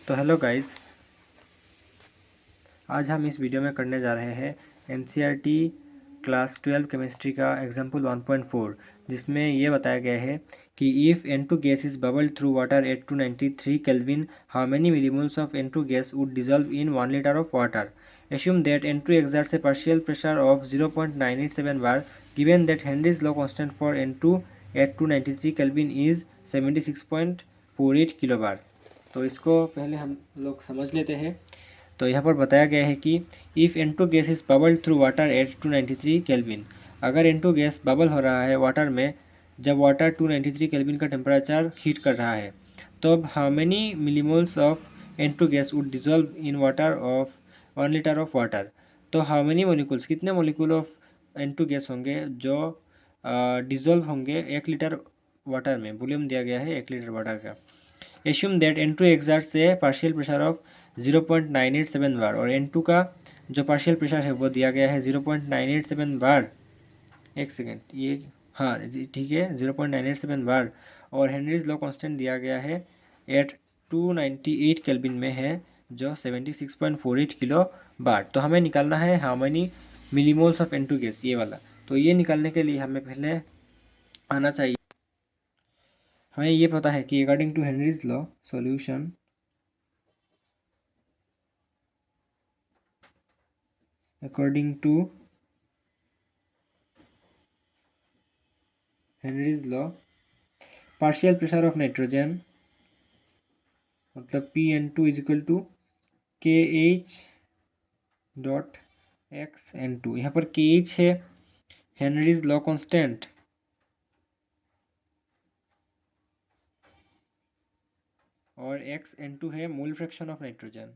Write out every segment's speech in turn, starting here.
तो hello guys, आज हम इस वीडियो में करने जा रहे हैं एनसीईआरटी क्लास 12 केमिस्ट्री का एग्जाम्पल 1.4, जिसमें ये बताया गया है कि if N2 gas is bubble through water at 293 kelvin, how many millimoles of N2 gas would dissolve in 1 litre of water. Assume that N2 exerts a partial pressure of 0.987 bar, given that Henry's law constant for N2 at 293 Kelvin is 76.48 किलोबार. तो इसको पहले हम लोग समझ लेते हैं. तो यहाँ पर बताया गया है कि if N2 gas is bubble through water at 293 kelvin, अगर N2 गैस बबल हो रहा है वाटर में जब वाटर 293 केल्विन का टेम्परेचर हीट कर रहा है, तो अब how many millimoles of N2 gas would dissolve in water of 1 litre of water. तो हाउ मेनी मोलिकुल्स, कितने मोलिकुल ऑफ N2 गैस होंगे जो डिजॉल्व होंगे 1 लीटर वाटर में. वॉल्यूम दिया गया है 1 लीटर वाटर का. एश्यूम दैट N2 एग्जर्ट्स से पार्शियल प्रेशर ऑफ 0.987 बार, और N2 का जो पार्शियल प्रेशर है वो दिया गया है 0.987 बार. एक सेकेंड, ये हाँ ठीक है 0.987 बार. और हेनरीज लॉ कांस्टेंट दिया गया है एट 298 केल्विन में है, जो 76.48 किलो बार. तो हमें निकालना है how many millimoles of N2 gas, ये वाला. तो ये निकालने के लिए हमें पहले आना चाहिए, हमें ये पता है कि according to Henry's law solution according to Henry's law, partial pressure of nitrogen मतलब Pn2 is equal to KH dot XN2. यहाँ पर KH है हेनरीज लॉ कांस्टेंट, और XN2 है मोल फ्रैक्शन ऑफ नाइट्रोजन.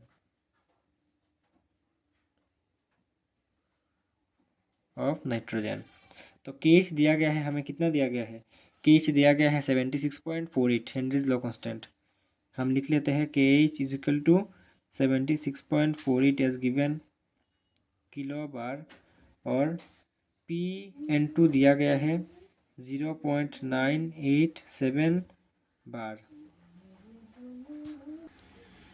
तो KH दिया गया है, हमें कितना दिया गया है, KH दिया गया है 76.48 हेनरीज लॉ कांस्टेंट. हम लिख लेते हैं KH is equal to 76.48 as given kilo bar, और Pn2 दिया गया है 0.987 बार.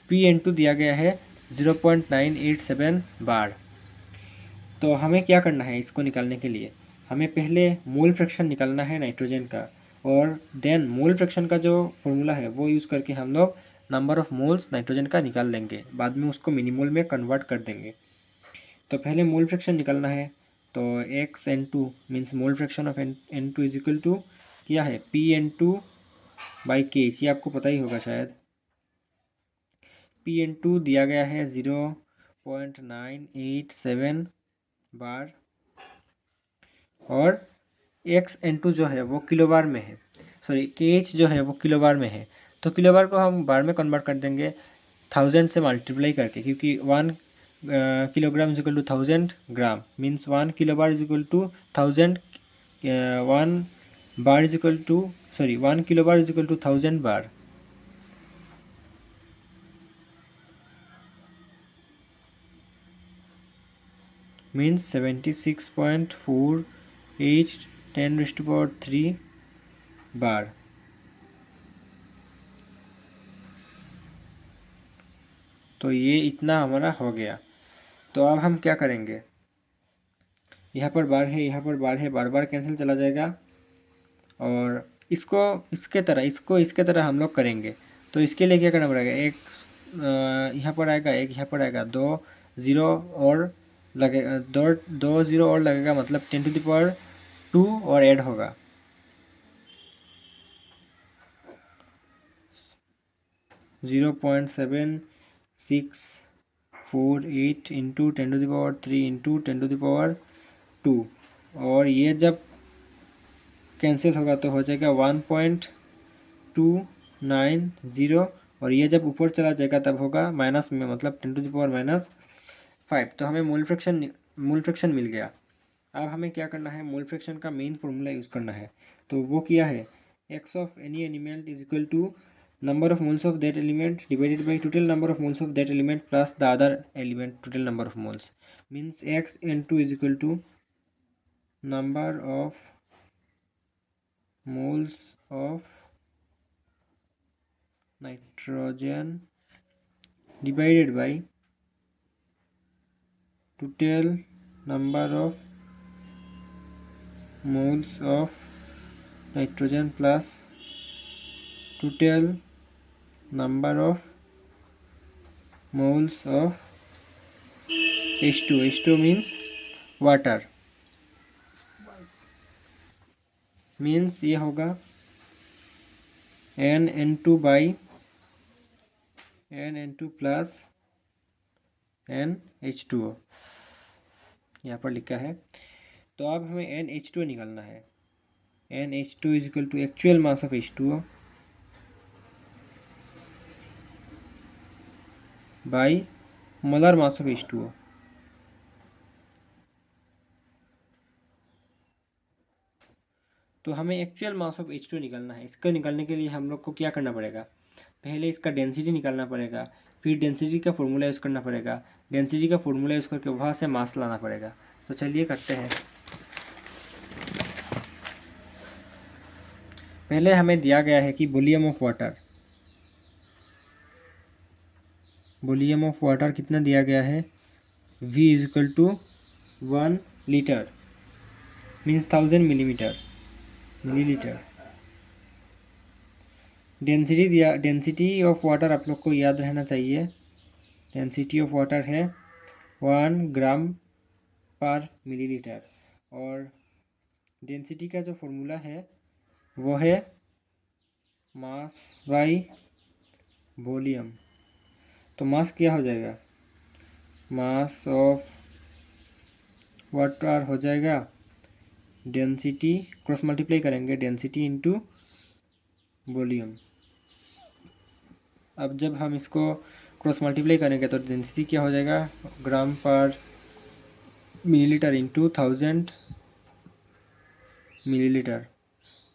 Pn2 दिया गया है 0.987 बार. तो हमें क्या करना है इसको निकालने के लिए, हमें पहले मोल फ्रैक्शन निकालना है नाइट्रोजन का, और देन मोल फ्रैक्शन का जो फॉर्मूला है वो यूज़ करके हम लोग नंबर ऑफ मोल्स नाइट्रोजन का निकाल लेंगे, बाद में उसको मिनीमोल में कन्वर्ट कर देंगे. तो पहले मोल फ्रैक्शन निकालना है. तो XN2 means mole fraction of N2 is equal to क्या है Pn2 बाई KH, ये आपको पता ही होगा शायद. Pn2 दिया गया है 0.987 बार, और XN2 जो है वो किलो बार में है, सॉरी KH जो है वो किलो बार में है. तो किलो बार को हम बार में कन्वर्ट कर देंगे 1000 से मल्टीप्लाई करके, क्योंकि 1 kilogram is equal to 1000 gram, means 1 kilo bar is equal to 1000, 1 bar is equal to 1 kilo bar is equal to 1000 bar. Means 76.48 10⁻³ bar. तो ये इतना हमारा हो गया. तो अब हम क्या करेंगे, यहाँ पर बार है, यहाँ पर बार है, बार बार कैंसिल चला जाएगा, और इसको इसके तरह हम लोग करेंगे. तो इसके लिए क्या करना पड़ेगा, एक यहाँ पर आएगा, एक यहाँ पर आएगा, 2 ज़ीरो और लगेगा, दो ज़ीरो और लगेगा, मतलब 10⁻², और ऐड होगा 0.7648 इंटू 10⁻³ इंटू 10⁻², और ये जब कैंसिल होगा तो हो जाएगा 1.290, और ये जब ऊपर चला जाएगा तब होगा माइनस में, मतलब 10⁻⁵. तो हमें मोल फ्रैक्शन मिल गया. अब हमें क्या करना है, मोल फ्रैक्शन का मेन फॉर्मूला यूज़ करना है. तो वो क्या है, x of any element is equal to number of moles of that element divided by total number of moles of that element plus the other element total number of moles, means XN2 is equal to number of moles of nitrogen divided by total number of moles of nitrogen plus total number of moles of H2. H2 means water, means ये होगा NN2 by NN2 plus NH2O, यहाँ पर लिखा है। तो अब हमें NH2 निकालना है। NH2 is equal to actual mass of H2O by molar mass of H2O। तो हमें एक्चुअल मास ऑफ H2 निकालना है। इसका निकालने के लिए हम लोग को क्या करना पड़ेगा, पहले इसका डेंसिटी निकालना पड़ेगा, फिर डेंसिटी का फॉर्मूला यूज़ करना पड़ेगा, डेंसिटी का फॉर्मूला यूज़ करके वहाँ से मास लाना पड़ेगा। तो चलिए करते हैं। पहले हमें दिया गया है कि वॉल्यूम ऑफ वाटर कितना दिया गया है, V is equal to 1 litre means 1000 millilitre. Density of water आप लोग को याद रहना चाहिए, डेंसिटी ऑफ वाटर है 1 ग्राम पर मिलीलीटर, और डेंसिटी का जो फॉर्मूला है वो है मास बाई वॉल्यूम। तो मास क्या हो जाएगा, मास ऑफ वाटर हो जाएगा डेंसिटी, क्रॉस मल्टीप्लाई करेंगे डेंसिटी इंटू वॉल्यूम। अब जब हम इसको क्रॉस मल्टीप्लाई करेंगे तो डेंसिटी क्या हो जाएगा, ग्राम पर मिलीलीटर इंटू 1000 मिलीलीटर।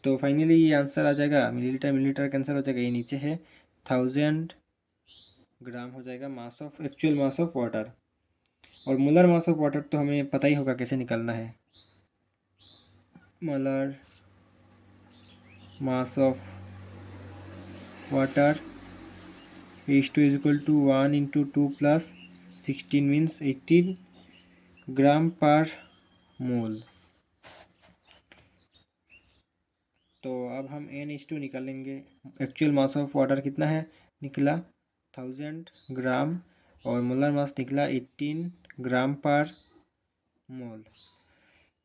तो फाइनली ये आंसर आ जाएगा, मिलीलीटर कैंसिल हो जाएगा, ये नीचे है 1000 ग्राम हो जाएगा mass of actual mass of water. और मोलर मास ऑफ वाटर तो हमें पता ही होगा कैसे निकालना है, molar mass of water H2 is equal to 1 into 2 plus 16 means 18 gram per mole. तो अब हम NH2 निकालेंगे। एक्चुअल मास ऑफ वाटर कितना है, निकला 1000 ग्राम, और मोलर मास निकला 18 ग्राम पर मोल।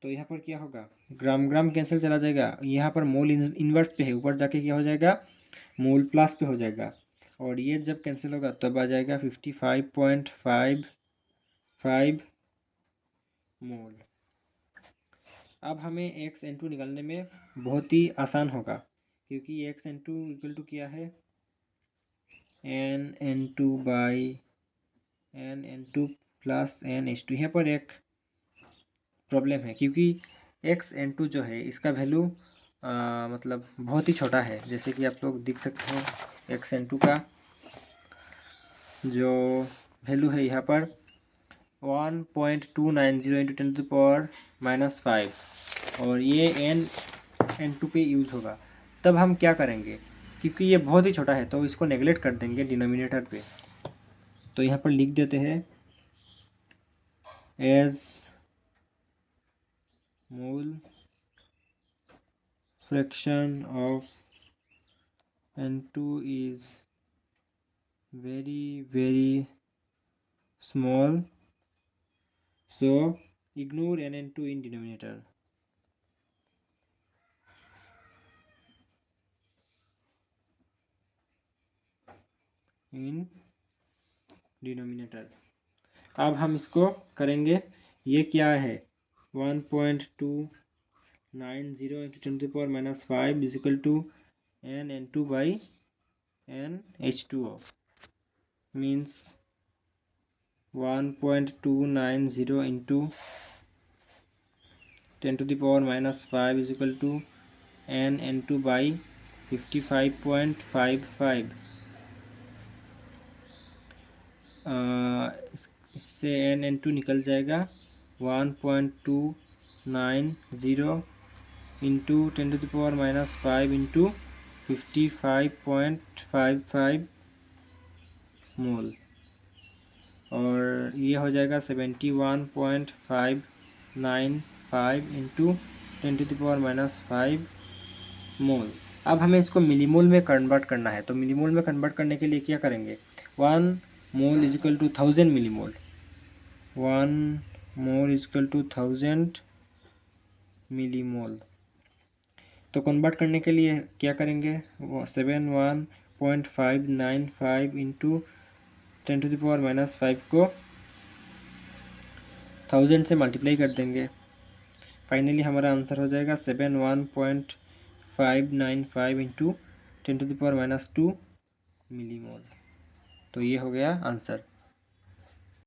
तो यहाँ पर क्या होगा, ग्राम ग्राम कैंसिल चला जाएगा, यहाँ पर मोल इन्वर्स पे है, ऊपर जाके क्या हो जाएगा, मोल प्लस पे हो जाएगा, और ये जब कैंसिल होगा तब आ जाएगा 55.55 मोल। अब हमें XN2 निकालने में बहुत ही आसान होगा, क्योंकि XN2 इक्वल टू क्या है, NN2 by NN2 plus NH2। यहाँ पर एक प्रॉब्लम है, क्योंकि XN2 जो है इसका वैल्यू मतलब बहुत ही छोटा है। जैसे कि आप लोग देख सकते हैं XN2 का जो वैल्यू है यहाँ पर 1.290 इंटू 10⁻⁻5, और ये NN2 पे यूज़ होगा। तब हम क्या करेंगे, क्योंकि ये बहुत ही छोटा है तो इसको नेगलेक्ट कर देंगे डिनोमिनेटर पे। तो यहाँ पर लिख देते हैं as mole fraction of N2 is very small, so ignore NN2 in denominator. अब हम इसको करेंगे, ये क्या है 1.290 into 10⁻⁻5 is equal to NN2 by NH2O, means 1.290 into 10⁻⁻5 is equal to NN2 by 55.55। इससे NN2 निकल जाएगा 1.290 इंटू 10⁻⁻5 इंटू 55.55 मोल। ये हो जाएगा 71.595 इंटू 10⁻⁵ मोल। अब हमें इसको मिलीमोल में कन्वर्ट करना है, तो मिलीमोल में कन्वर्ट करने के लिए क्या करेंगे, 1 mole is equal to 1000 millimole, 1 mole is equal to 1000 millimole. तो कन्वर्ट करने के लिए क्या करेंगे, 71.595 इंटू 10⁻⁵ को 1000 से मल्टीप्लाई कर देंगे। फाइनली हमारा आंसर हो जाएगा 71.595 इंटू 10⁻² मिलीमोल। तो ये हो गया आंसर।